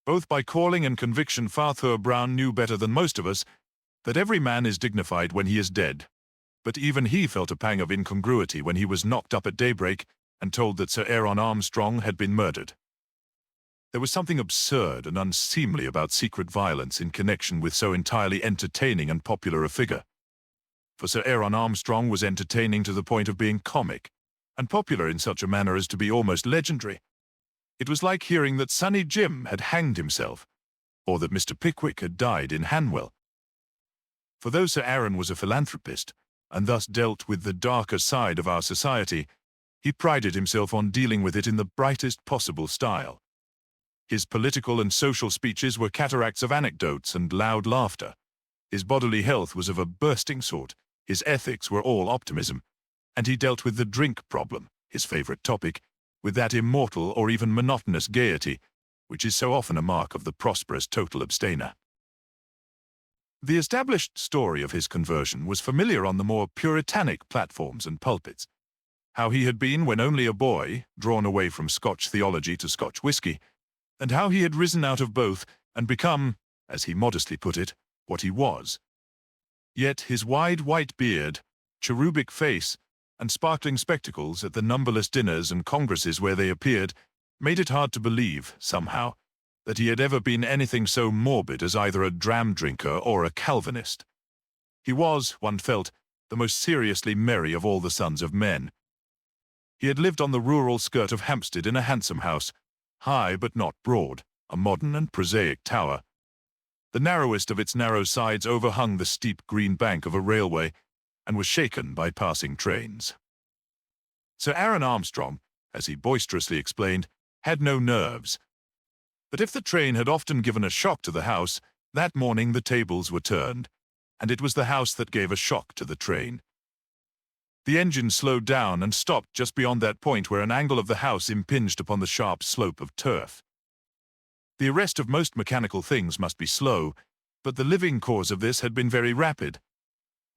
both by calling and conviction. Father Brown knew better than most of us that every man is dignified when he is dead, but even he felt a pang of incongruity when he was knocked up at daybreak and told that Sir Aaron Armstrong had been murdered. There was something absurd and unseemly about secret violence in connection with so entirely entertaining and popular a figure. For Sir Aaron Armstrong was entertaining to the point of being comic, and popular in such a manner as to be almost legendary. It was like hearing that Sonny Jim had hanged himself, or that Mr. Pickwick had died in Hanwell. For though Sir Aaron was a philanthropist, and thus dealt with the darker side of our society, he prided himself on dealing with it in the brightest possible style. His political and social speeches were cataracts of anecdotes and loud laughter. His bodily health was of a bursting sort, his ethics were all optimism, and he dealt with the drink problem, his favorite topic, with that immortal or even monotonous gaiety, which is so often a mark of the prosperous total abstainer. The established story of his conversion was familiar on the more puritanic platforms and pulpits. How he had been, when only a boy, drawn away from Scotch theology to Scotch whiskey, and how he had risen out of both and become, as he modestly put it, what he was. Yet his wide white beard, cherubic face, and sparkling spectacles at the numberless dinners and congresses where they appeared made it hard to believe, somehow, that he had ever been anything so morbid as either a dram drinker or a Calvinist. He was, one felt, the most seriously merry of all the sons of men. He had lived on the rural skirt of Hampstead in a handsome house, high but not broad, a modern and prosaic tower. The narrowest of its narrow sides overhung the steep green bank of a railway and was shaken by passing trains. Sir Aaron Armstrong, as he boisterously explained, had no nerves. But if the train had often given a shock to the house, that morning the tables were turned, and it was the house that gave a shock to the train. The engine slowed down and stopped just beyond that point where an angle of the house impinged upon the sharp slope of turf. The arrest of most mechanical things must be slow, but the living cause of this had been very rapid.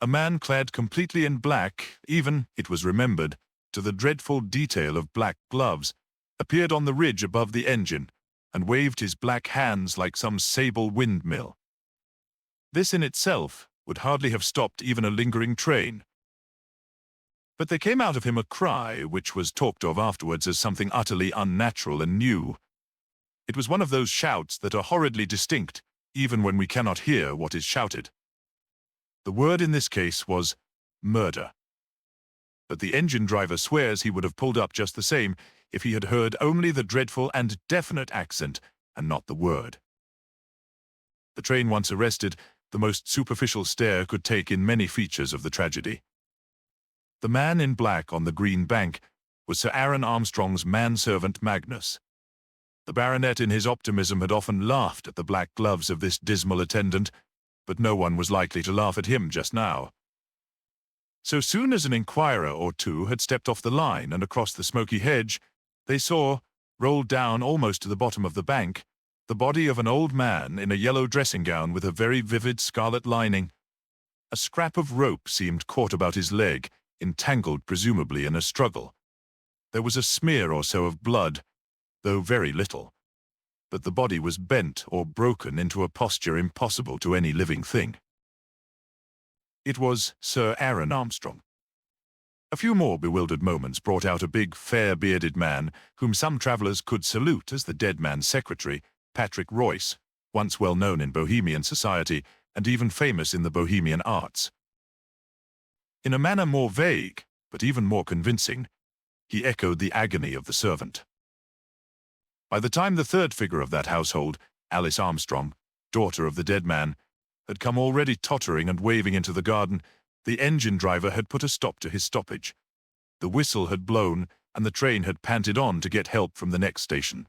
A man clad completely in black, even, it was remembered, to the dreadful detail of black gloves, appeared on the ridge above the engine and waved his black hands like some sable windmill. This in itself would hardly have stopped even a lingering train. But there came out of him a cry which was talked of afterwards as something utterly unnatural and new. It was one of those shouts that are horridly distinct, even when we cannot hear what is shouted. The word in this case was murder. But the engine driver swears he would have pulled up just the same if he had heard only the dreadful and definite accent and not the word. The train once arrested, the most superficial stare could take in many features of the tragedy. The man in black on the green bank was Sir Aaron Armstrong's manservant Magnus. The baronet in his optimism had often laughed at the black gloves of this dismal attendant, but no one was likely to laugh at him just now. So soon as an inquirer or two had stepped off the line and across the smoky hedge, they saw, rolled down almost to the bottom of the bank, the body of an old man in a yellow dressing gown with a very vivid scarlet lining. A scrap of rope seemed caught about his leg, entangled presumably in a struggle. There was a smear or so of blood, though very little, but the body was bent or broken into a posture impossible to any living thing. It was Sir Aaron Armstrong. A few more bewildered moments brought out a big, fair-bearded man, whom some travellers could salute as the dead man's secretary, Patrick Royce, once well known in Bohemian society and even famous in the Bohemian arts. In a manner more vague, but even more convincing, he echoed the agony of the servant. By the time the third figure of that household, Alice Armstrong, daughter of the dead man, had come already tottering and waving into the garden, the engine driver had put a stop to his stoppage. The whistle had blown, and the train had panted on to get help from the next station.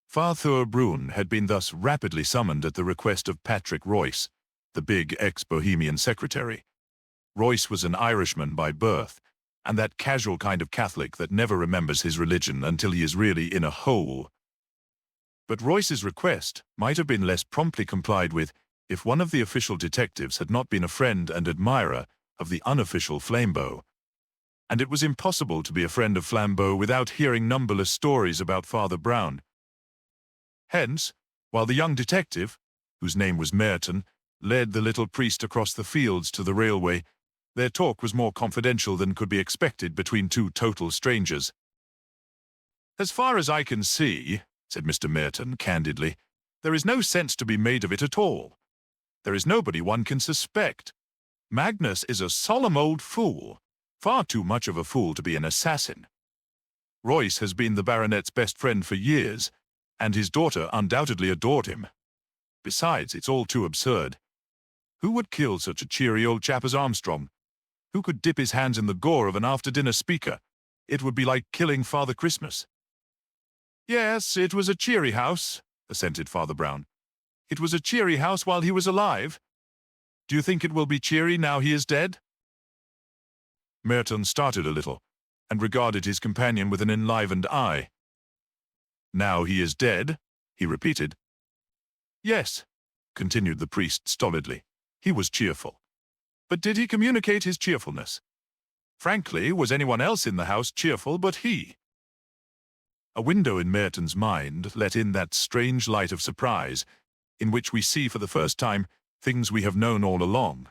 Father Brown had been thus rapidly summoned at the request of Patrick Royce, the big ex-Bohemian secretary. Royce was an Irishman by birth, and that casual kind of Catholic that never remembers his religion until he is really in a hole. But Royce's request might have been less promptly complied with if one of the official detectives had not been a friend and admirer of the unofficial Flambeau. And it was impossible to be a friend of Flambeau without hearing numberless stories about Father Brown. Hence, while the young detective, whose name was Merton, led the little priest across the fields to the railway. Their talk was more confidential than could be expected between two total strangers. "As far as I can see," said Mr. Merton candidly, "there is no sense to be made of it at all. There is nobody one can suspect. Magnus is a solemn old fool, far too much of a fool to be an assassin. Royce has been the baronet's best friend for years, and his daughter undoubtedly adored him. Besides, it's all too absurd. Who would kill such a cheery old chap as Armstrong? Who could dip his hands in the gore of an after-dinner speaker? It would be like killing Father Christmas." "Yes, it was a cheery house," assented Father Brown. "It was a cheery house while he was alive. Do you think it will be cheery now he is dead?" Merton started a little, and regarded his companion with an enlivened eye. "Now he is dead?" he repeated. "Yes," continued the priest stolidly. "He was cheerful. But did he communicate his cheerfulness? Frankly, was anyone else in the house cheerful but he?" A window in Merton's mind let in that strange light of surprise, in which we see for the first time things we have known all along.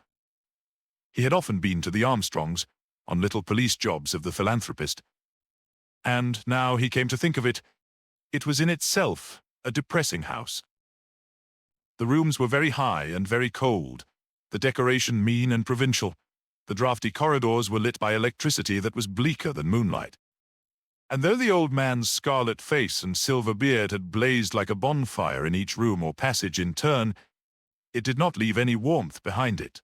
He had often been to the Armstrongs, on little police jobs of the philanthropist. And now he came to think of it, it was in itself a depressing house. The rooms were very high and very cold, the decoration mean and provincial. The draughty corridors were lit by electricity that was bleaker than moonlight. And though the old man's scarlet face and silver beard had blazed like a bonfire in each room or passage in turn, it did not leave any warmth behind it.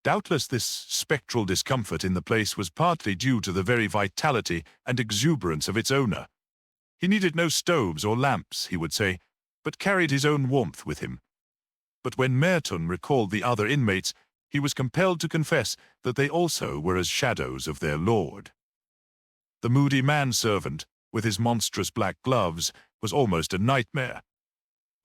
Doubtless this spectral discomfort in the place was partly due to the very vitality and exuberance of its owner. He needed no stoves or lamps, he would say, but carried his own warmth with him. But when Merton recalled the other inmates, he was compelled to confess that they also were as shadows of their lord. The moody manservant, with his monstrous black gloves, was almost a nightmare.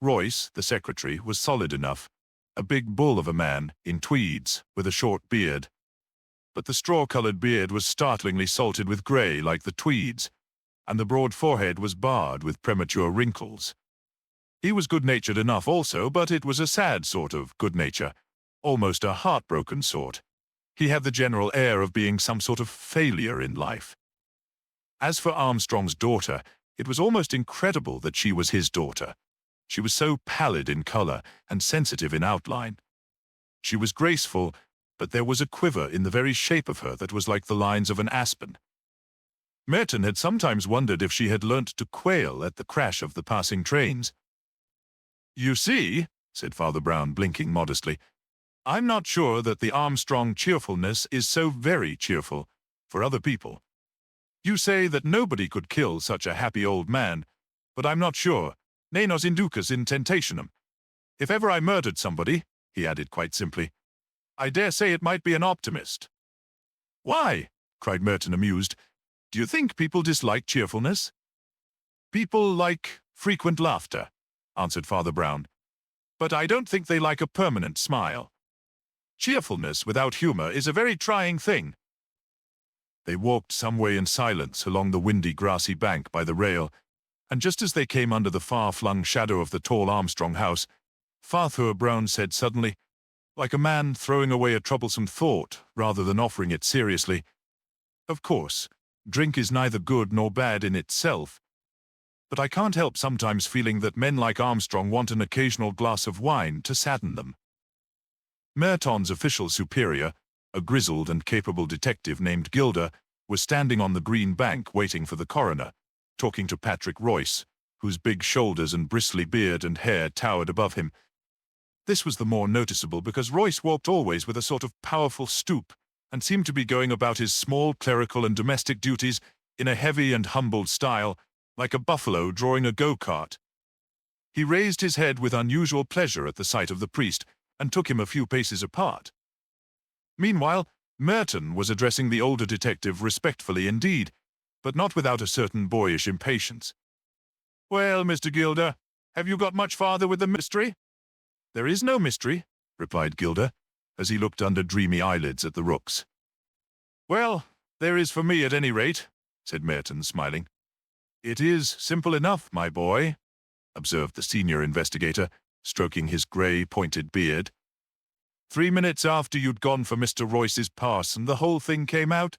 Royce, the secretary, was solid enough, a big bull of a man, in tweeds, with a short beard. But the straw-colored beard was startlingly salted with grey like the tweeds, and the broad forehead was barred with premature wrinkles. He was good-natured enough also, but it was a sad sort of good nature, almost a heartbroken sort. He had the general air of being some sort of failure in life. As for Armstrong's daughter, it was almost incredible that she was his daughter. She was so pallid in color and sensitive in outline. She was graceful, but there was a quiver in the very shape of her that was like the lines of an aspen. Merton had sometimes wondered if she had learnt to quail at the crash of the passing trains. "You see," said Father Brown, blinking modestly, "I'm not sure that the Armstrong cheerfulness is so very cheerful for other people. You say that nobody could kill such a happy old man, but I'm not sure. Ne nos inducas in tentationem. If ever I murdered somebody," he added quite simply, "I dare say it might be an optimist." "Why?" cried Merton, amused. "Do you think people dislike cheerfulness?" "People like frequent laughter," answered Father Brown. "But I don't think they like a permanent smile. Cheerfulness without humor is a very trying thing." They walked some way in silence along the windy grassy bank by the rail, and just as they came under the far-flung shadow of the tall Armstrong house, Father Brown said suddenly, like a man throwing away a troublesome thought rather than offering it seriously, "Of course, drink is neither good nor bad in itself, but I can't help sometimes feeling that men like Armstrong want an occasional glass of wine to sadden them." Merton's official superior, a grizzled and capable detective named Gilbert, was standing on the green bank waiting for the coroner, talking to Patrick Royce, whose big shoulders and bristly beard and hair towered above him. This was the more noticeable because Royce walked always with a sort of powerful stoop, and seemed to be going about his small clerical and domestic duties in a heavy and humbled style, like a buffalo drawing a go-cart. He raised his head with unusual pleasure at the sight of the priest, and took him a few paces apart. Meanwhile, Merton was addressing the older detective respectfully indeed, but not without a certain boyish impatience. "Well, Mr. Gilder, have you got much farther with the mystery?" "There is no mystery," replied Gilder, as he looked under dreamy eyelids at the rooks. "Well, there is for me at any rate," said Merton, smiling. "It is simple enough, my boy. observed the senior investigator, stroking his grey, pointed beard. 3 minutes after you'd gone for Mr. Royce's parson, the whole thing came out.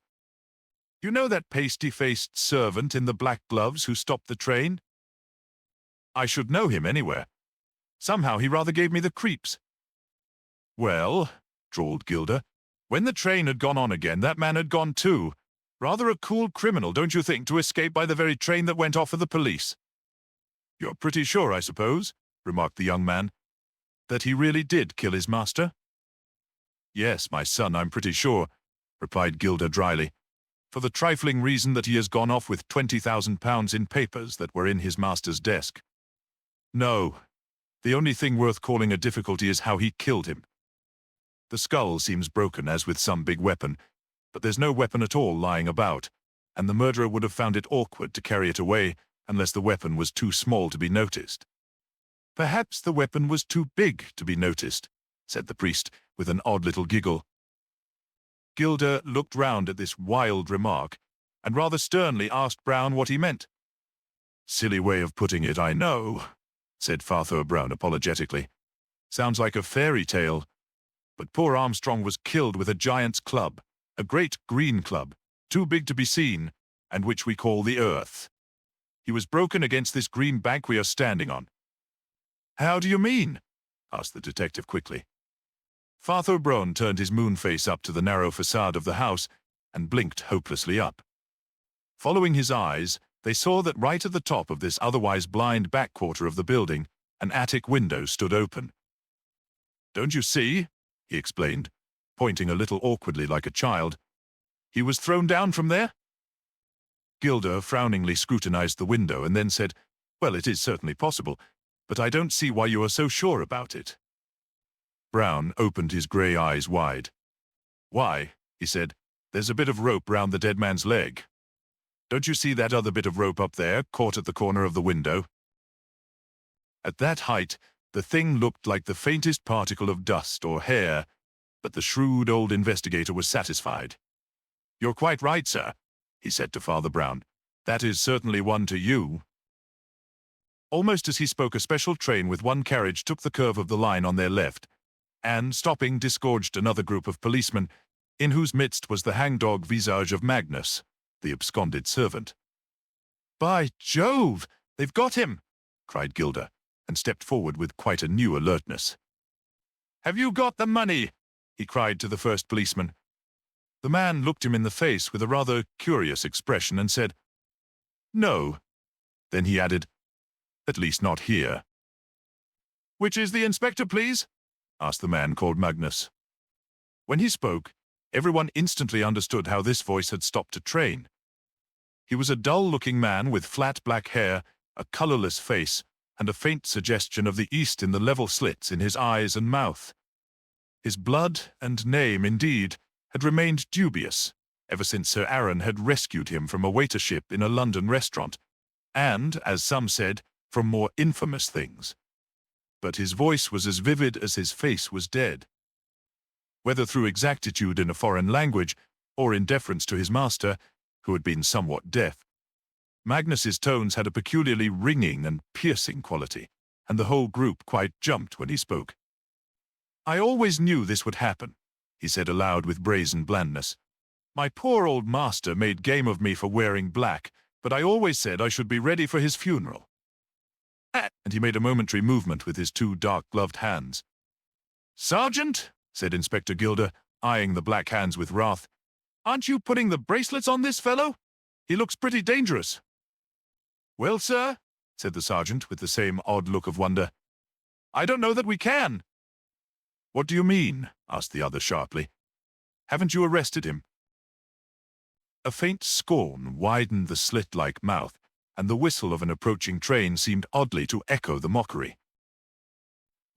You know that pasty-faced servant in the black gloves who stopped the train? I should know him anywhere. Somehow he rather gave me the creeps. Well, drawled Gilder, when the train had gone on again, that man had gone too. Rather a cool criminal, don't you think, to escape by the very train that went off for the police? You're pretty sure, I suppose, remarked the young man, that he really did kill his master? Yes, my son, I'm pretty sure, replied Gilder dryly, for the trifling reason that he has gone off with £20,000 in papers that were in his master's desk. No, the only thing worth calling a difficulty is how he killed him. The skull seems broken, as with some big weapon, but there's no weapon at all lying about, and the murderer would have found it awkward to carry it away unless the weapon was too small to be noticed. Perhaps the weapon was too big to be noticed, said the priest, with an odd little giggle. Gilder looked round at this wild remark, and rather sternly asked Brown what he meant. Silly way of putting it, I know, said Father Brown apologetically. Sounds like a fairy tale. But poor Armstrong was killed with a giant's club, a great green club, too big to be seen, and which we call the earth. He was broken against this green bank we are standing on. How do you mean? Asked the detective quickly. Father Brown turned his moon face up to the narrow facade of the house and blinked hopelessly up. Following his eyes, they saw that right at the top of this otherwise blind back quarter of the building, an attic window stood open. Don't you see? He explained, pointing a little awkwardly like a child. He was thrown down from there? Gilder frowningly scrutinized the window and then said, Well, it is certainly possible, but I don't see why you are so sure about it. Brown opened his grey eyes wide. Why, he said, there's a bit of rope round the dead man's leg. Don't you see that other bit of rope up there, caught at the corner of the window? At that height, the thing looked like the faintest particle of dust or hair, but the shrewd old investigator was satisfied. You're quite right, sir, he said to Father Brown. That is certainly one to you. Almost as he spoke, a special train with one carriage took the curve of the line on their left, and, stopping, disgorged another group of policemen, in whose midst was the hangdog visage of Magnus, the absconded servant. By Jove, they've got him, cried Gilder, and stepped forward with quite a new alertness. Have you got the money? He cried to the first policeman. The man looked him in the face with a rather curious expression and said, No. Then he added, At least not here. Which is the inspector, please? Asked the man called Magnus. When he spoke, everyone instantly understood how this voice had stopped a train. He was a dull-looking man with flat black hair, a colourless face, and a faint suggestion of the East in the level slits in his eyes and mouth. His blood and name, indeed, had remained dubious ever since Sir Aaron had rescued him from a waitership in a London restaurant, and, as some said, from more infamous things. But his voice was as vivid as his face was dead. Whether through exactitude in a foreign language, or in deference to his master, who had been somewhat deaf, Magnus's tones had a peculiarly ringing and piercing quality, and the whole group quite jumped when he spoke. I always knew this would happen, he said aloud with brazen blandness. My poor old master made game of me for wearing black, but I always said I should be ready for his funeral. And he made a momentary movement with his two dark-gloved hands. Sergeant, said Inspector Gilder, eyeing the black hands with wrath, aren't you putting the bracelets on this fellow? He looks pretty dangerous. Well, sir, said the sergeant with the same odd look of wonder, I don't know that we can. What do you mean? Asked the other sharply. Haven't you arrested him? A faint scorn widened the slit-like mouth, and the whistle of an approaching train seemed oddly to echo the mockery.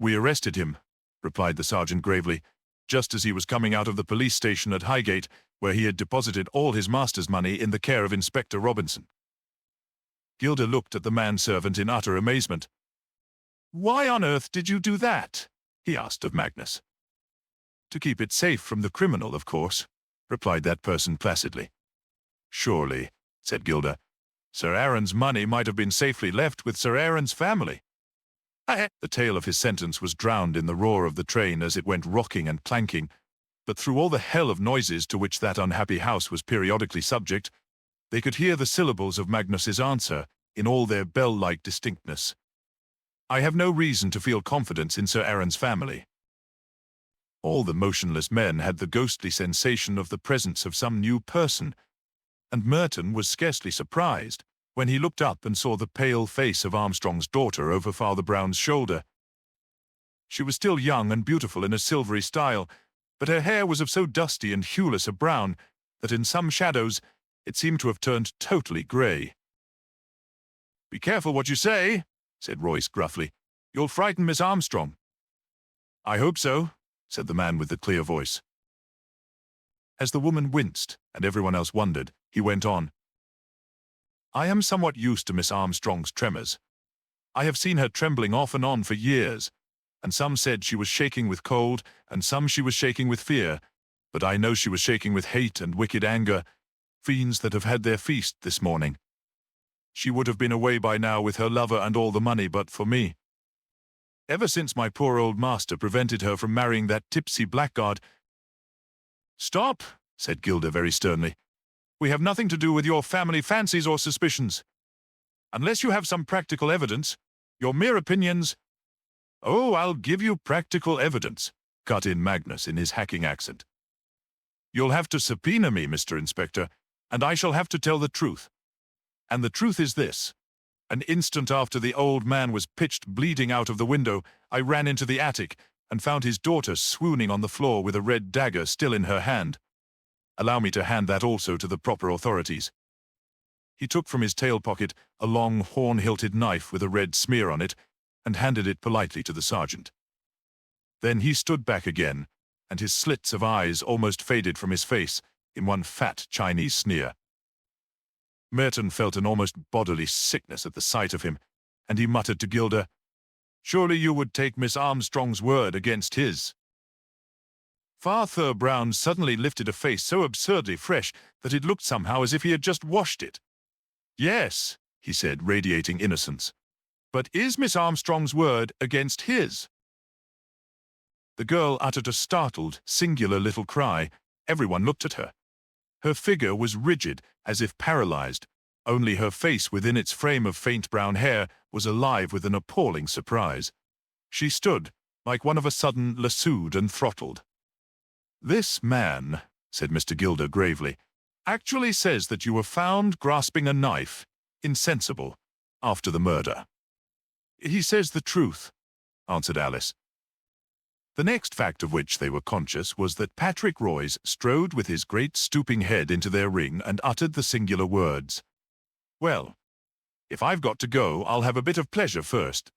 We arrested him, replied the sergeant gravely, just as he was coming out of the police station at Highgate, where he had deposited all his master's money in the care of Inspector Robinson. Gilder looked at the manservant in utter amazement. Why on earth did you do that? He asked of Magnus. To keep it safe from the criminal, of course, replied that person placidly. Surely, said Gilder, Sir Aaron's money might have been safely left with Sir Aaron's family. The tail of his sentence was drowned in the roar of the train as it went rocking and clanking, but through all the hell of noises to which that unhappy house was periodically subject, they could hear the syllables of Magnus's answer in all their bell-like distinctness. I have no reason to feel confidence in Sir Aaron's family. All the motionless men had the ghostly sensation of the presence of some new person, and Merton was scarcely surprised when he looked up and saw the pale face of Armstrong's daughter over Father Brown's shoulder. She was still young and beautiful in a silvery style, but her hair was of so dusty and hueless a brown that in some shadows it seemed to have turned totally grey. "Be careful what you say," said Royce gruffly. "You'll frighten Miss Armstrong." "I hope so," said the man with the clear voice. As the woman winced and everyone else wondered, he went on. "I am somewhat used to Miss Armstrong's tremors. I have seen her trembling off and on for years, and some said she was shaking with cold, and some she was shaking with fear, but I know she was shaking with hate and wicked anger, fiends that have had their feast this morning. She would have been away by now with her lover and all the money but for me. Ever since my poor old master prevented her from marrying that tipsy blackguard—" "Stop," said Gilder very sternly. "We have nothing to do with your family fancies or suspicions. Unless you have some practical evidence, your mere opinions—" "Oh, I'll give you practical evidence," cut in Magnus in his hacking accent. "You'll have to subpoena me, Mr. Inspector, and I shall have to tell the truth. And the truth is this. An instant after the old man was pitched bleeding out of the window, I ran into the attic and found his daughter swooning on the floor with a red dagger still in her hand. Allow me to hand that also to the proper authorities." He took from his tail pocket a long horn-hilted knife with a red smear on it and handed it politely to the sergeant. Then he stood back again, and his slits of eyes almost faded from his face in one fat Chinese sneer. Merton felt an almost bodily sickness at the sight of him, and he muttered to Gilder, "Surely you would take Miss Armstrong's word against his." Father Brown suddenly lifted a face so absurdly fresh that it looked somehow as if he had just washed it. "Yes," he said, radiating innocence. "But is Miss Armstrong's word against his?" The girl uttered a startled, singular little cry. Everyone looked at her. Her figure was rigid, as if paralyzed. Only her face within its frame of faint brown hair was alive with an appalling surprise. She stood, like one of a sudden lassoed and throttled. "This man," said Mr. Gilder gravely, "actually says that you were found grasping a knife, insensible, after the murder." "He says the truth," answered Alice. The next fact of which they were conscious was that Patrick Royce strode with his great stooping head into their ring and uttered the singular words, "Well, if I've got to go, I'll have a bit of pleasure first."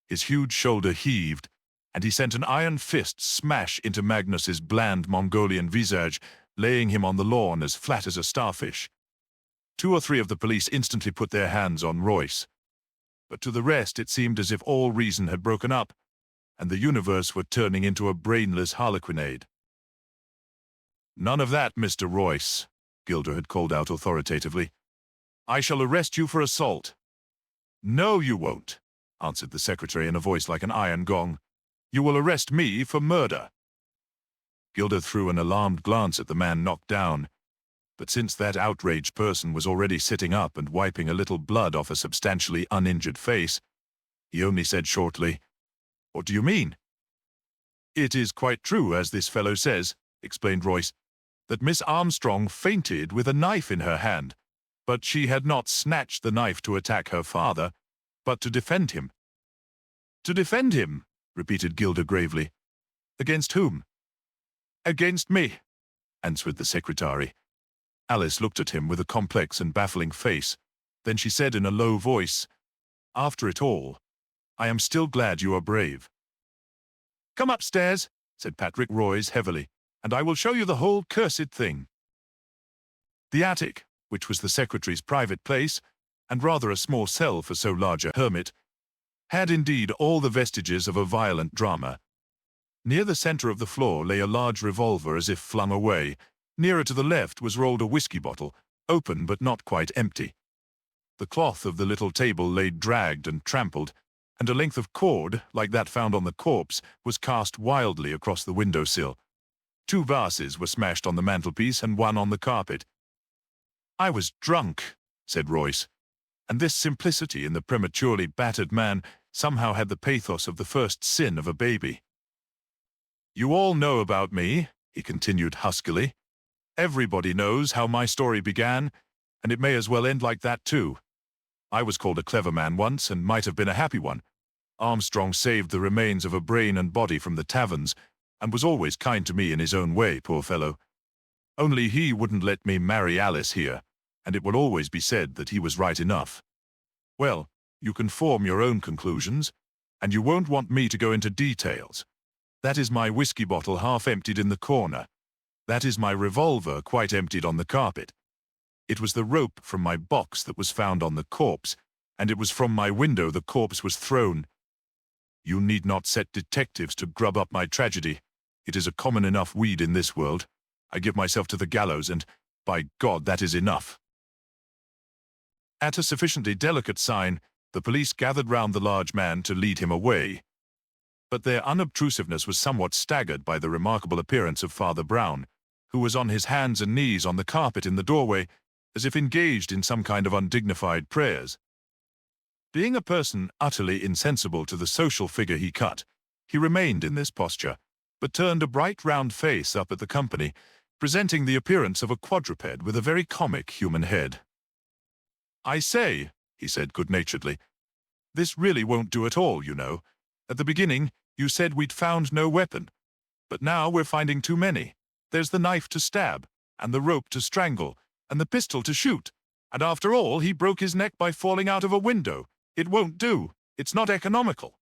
His huge shoulder heaved, and he sent an iron fist smash into Magnus's bland Mongolian visage, laying him on the lawn as flat as a starfish. 2 or 3 of the police instantly put their hands on Royce, but to the rest it seemed as if all reason had broken up, and the universe were turning into a brainless harlequinade. "None of that, Mr. Royce," Gilder had called out authoritatively. "I shall arrest you for assault." "No, you won't," answered the secretary in a voice like an iron gong. "You will arrest me for murder." Gilder threw an alarmed glance at the man knocked down, but since that outraged person was already sitting up and wiping a little blood off a substantially uninjured face, he only said shortly, "What do you mean?" "It is quite true, as this fellow says," explained Royce, "that Miss Armstrong fainted with a knife in her hand, but she had not snatched the knife to attack her father, but to defend him." "To defend him?" repeated Gilder gravely. "Against whom?" "Against me," answered the secretary. Alice looked at him with a complex and baffling face. Then she said in a low voice, "After it all, I am still glad you are brave." "Come upstairs," said Patrick Royce heavily, "and I will show you the whole cursed thing." The attic, which was the secretary's private place, and rather a small cell for so large a hermit, had indeed all the vestiges of a violent drama. Near the center of the floor lay a large revolver as if flung away. Nearer to the left was rolled a whiskey bottle, open but not quite empty. The cloth of the little table lay dragged and trampled, and a length of cord, like that found on the corpse, was cast wildly across the window-sill. 2 vases were smashed on the mantelpiece and 1 on the carpet. "I was drunk," said Royce, and this simplicity in the prematurely battered man somehow had the pathos of the first sin of a baby. "You all know about me," he continued huskily. "Everybody knows how my story began, and it may as well end like that too. I was called a clever man once, and might have been a happy one. Armstrong saved the remains of a brain and body from the taverns, and was always kind to me in his own way, poor fellow. Only he wouldn't let me marry Alice here, and it will always be said that he was right enough. Well, you can form your own conclusions, and you won't want me to go into details. That is my whiskey bottle half emptied in the corner. That is my revolver quite emptied on the carpet. It was the rope from my box that was found on the corpse, and it was from my window the corpse was thrown. You need not set detectives to grub up my tragedy. It is a common enough weed in this world. I give myself to the gallows, and, by God, that is enough." At a sufficiently delicate sign, the police gathered round the large man to lead him away. But their unobtrusiveness was somewhat staggered by the remarkable appearance of Father Brown, who was on his hands and knees on the carpet in the doorway, as if engaged in some kind of undignified prayers. Being a person utterly insensible to the social figure he cut, he remained in this posture, but turned a bright round face up at the company, presenting the appearance of a quadruped with a very comic human head. "I say," he said good-naturedly, "this really won't do at all, you know. At the beginning, you said we'd found no weapon, but now we're finding too many. There's the knife to stab, and the rope to strangle, and the pistol to shoot, and after all, he broke his neck by falling out of a window. It won't do. It's not economical."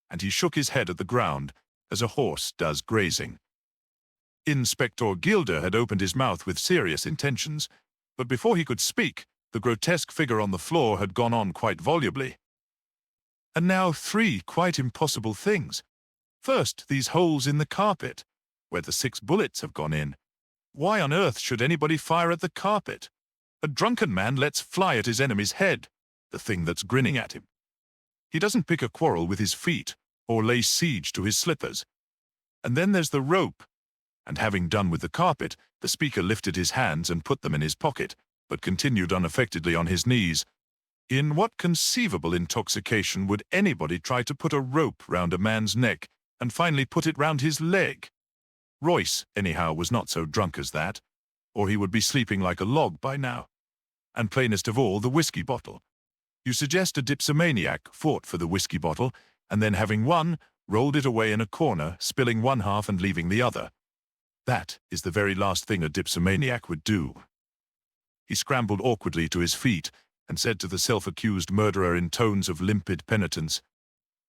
And he shook his head at the ground, as a horse does grazing. Inspector Gilbert had opened his mouth with serious intentions, but before he could speak, the grotesque figure on the floor had gone on quite volubly. "And now 3 quite impossible things. First, these holes in the carpet, where the 6 bullets have gone in. Why on earth should anybody fire at the carpet? A drunken man lets fly at his enemy's head, the thing that's grinning at him. He doesn't pick a quarrel with his feet, or lay siege to his slippers. And then there's the rope." And having done with the carpet, the speaker lifted his hands and put them in his pocket, but continued unaffectedly on his knees. "In what conceivable intoxication would anybody try to put a rope round a man's neck, and finally put it round his leg? Royce, anyhow, was not so drunk as that, or he would be sleeping like a log by now. And plainest of all, the whiskey bottle. You suggest a dipsomaniac fought for the whiskey bottle, and then having won, rolled it away in a corner, spilling one half and leaving the other. That is the very last thing a dipsomaniac would do." He scrambled awkwardly to his feet and said to the self-accused murderer in tones of limpid penitence,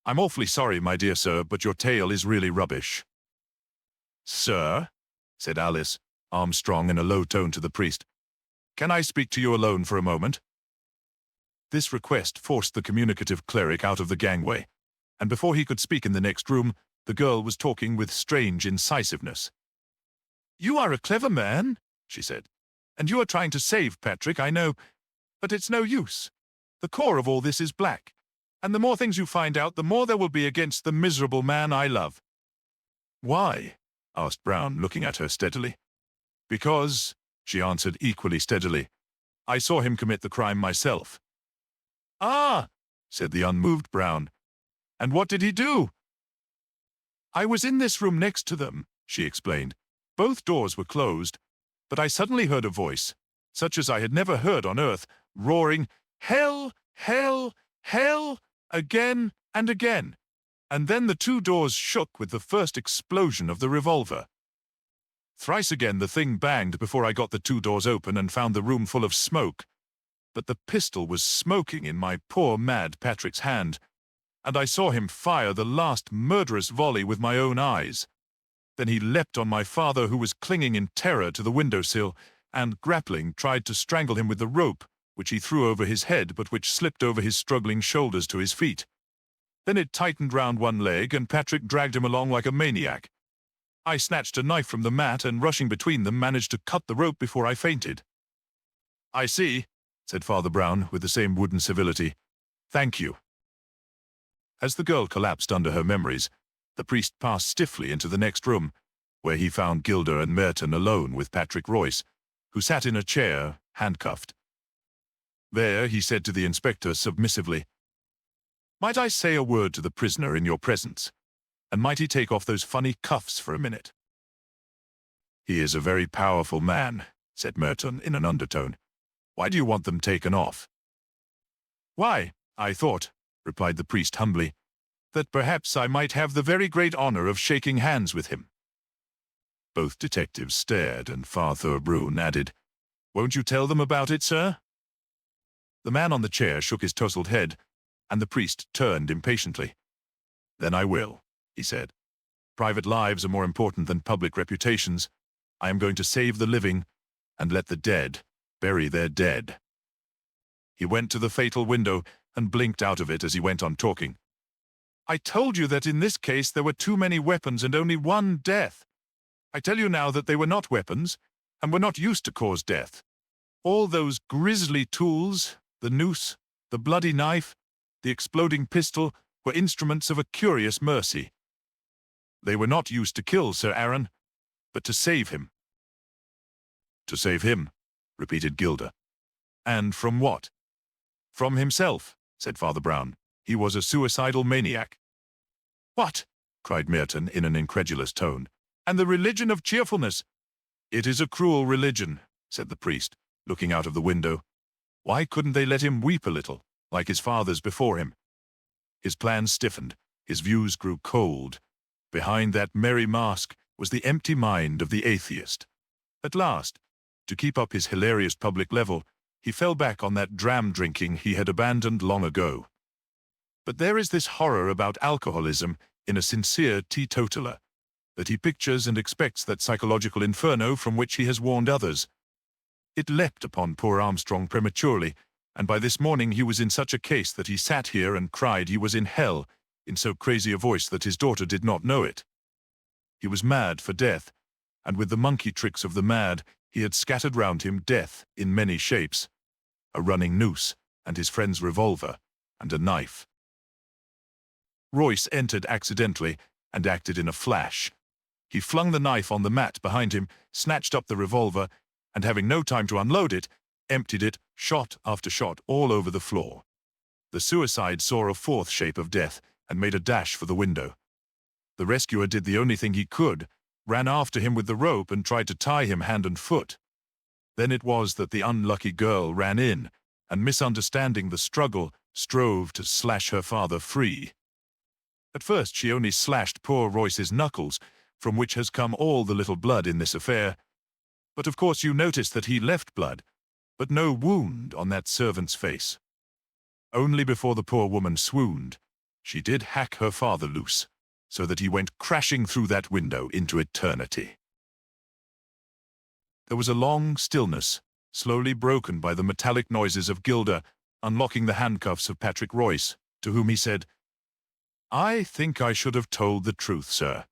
"I'm awfully sorry, my dear sir, but your tale is really rubbish." "Sir," said Alice Armstrong in a low tone to the priest, "can I speak to you alone for a moment?" This request forced the communicative cleric out of the gangway, and before he could speak in the next room, the girl was talking with strange incisiveness. "You are a clever man," she said, "and you are trying to save Patrick, I know, but it's no use. The core of all this is black, and the more things you find out, the more there will be against the miserable man I love." "Why?" asked Brown, looking at her steadily. "Because," she answered equally steadily, "I saw him commit the crime myself." "Ah," said the unmoved Brown, "and what did he do?" "I was in this room next to them," she explained. "Both doors were closed, but I suddenly heard a voice, such as I had never heard on earth, roaring, 'Hell! Hell! Hell!' again and again, and then the 2 doors shook with the first explosion of the revolver. Thrice again the thing banged before I got the 2 doors open and found the room full of smoke. But the pistol was smoking in my poor mad Patrick's hand, and I saw him fire the last murderous volley with my own eyes. Then he leapt on my father, who was clinging in terror to the window-sill, and, grappling, tried to strangle him with the rope, which he threw over his head but which slipped over his struggling shoulders to his feet. Then it tightened round one leg, and Patrick dragged him along like a maniac. I snatched a knife from the mat and, rushing between them, managed to cut the rope before I fainted." "I see," said Father Brown with the same wooden civility. "Thank you." As the girl collapsed under her memories, the priest passed stiffly into the next room, where he found Gilder and Merton alone with Patrick Royce, who sat in a chair, handcuffed. There, he said to the inspector submissively, "Might I say a word to the prisoner in your presence? And might he take off those funny cuffs for a minute?" "He is a very powerful man," said Merton in an undertone. "Why do you want them taken off?" "Why, I thought," replied the priest humbly, "that perhaps I might have the very great honor of shaking hands with him." Both detectives stared, and Father Brown added, "Won't you tell them about it, sir?" The man on the chair shook his tousled head, and the priest turned impatiently. "Then I will," he said. "Private lives are more important than public reputations. I am going to save the living and let the dead bury their dead." He went to the fatal window and blinked out of it as he went on talking. "I told you that in this case there were too many weapons and only one death. I tell you now that they were not weapons and were not used to cause death. All those grisly tools, the noose, the bloody knife, the exploding pistol, were instruments of a curious mercy. They were not used to kill Sir Aaron, but to save him." "To save him," repeated Gilder. "And from what?" "From himself," said Father Brown. "He was a suicidal maniac." "What?" cried Merton in an incredulous tone. "And the religion of cheerfulness?" "It is a cruel religion," said the priest, looking out of the window. "Why couldn't they let him weep a little, like his fathers before him?" His plans stiffened, his views grew cold. Behind that merry mask was the empty mind of the atheist. At last, to keep up his hilarious public level, he fell back on that dram drinking he had abandoned long ago. But there is this horror about alcoholism in a sincere teetotaler, that he pictures and expects that psychological inferno from which he has warned others. It leapt upon poor Armstrong prematurely, and by this morning he was in such a case that he sat here and cried he was in hell, in so crazy a voice that his daughter did not know it. He was mad for death, and with the monkey tricks of the mad, he had scattered round him death in many shapes, a running noose, and his friend's revolver, and a knife. Royce entered accidentally, and acted in a flash. He flung the knife on the mat behind him, snatched up the revolver, and having no time to unload it, emptied it, shot after shot, all over the floor. The suicide saw a fourth shape of death, and made a dash for the window. The rescuer did the only thing he could, ran after him with the rope and tried to tie him hand and foot. Then it was that the unlucky girl ran in, and misunderstanding the struggle, strove to slash her father free. At first she only slashed poor Royce's knuckles, from which has come all the little blood in this affair. But of course you notice that he left blood, but no wound on that servant's face. Only before the poor woman swooned, she did hack her father loose, so that he went crashing through that window into eternity. There was a long stillness, slowly broken by the metallic noises of Gilder unlocking the handcuffs of Patrick Royce, to whom he said, "I think I should have told the truth, sir.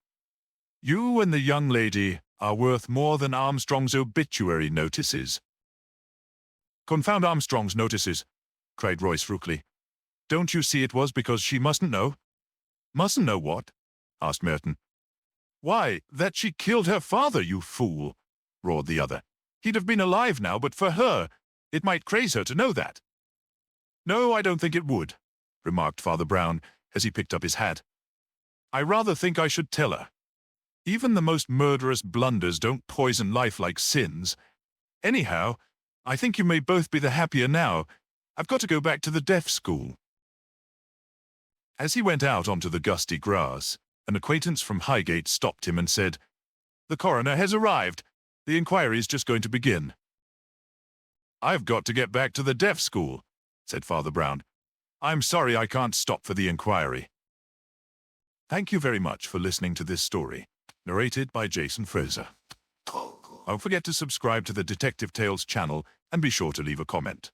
You and the young lady are worth more than Armstrong's obituary notices." "Confound Armstrong's notices," cried Royce rudely. "Don't you see it was because she mustn't know?" "Mustn't know what?" asked Merton. "Why, that she killed her father, you fool," roared the other. "He'd have been alive now, but for her. It might craze her to know that." "No, I don't think it would," remarked Father Brown, as he picked up his hat. "I rather think I should tell her. Even the most murderous blunders don't poison life like sins. Anyhow, I think you may both be the happier now. I've got to go back to the deaf school." As he went out onto the gusty grass, an acquaintance from Highgate stopped him and said, "The coroner has arrived. The inquiry is just going to begin." "I've got to get back to the deaf school," said Father Brown. "I'm sorry I can't stop for the inquiry." Thank you very much for listening to this story, narrated by Jason Fraser. Don't forget to subscribe to the Detective Tales channel and be sure to leave a comment.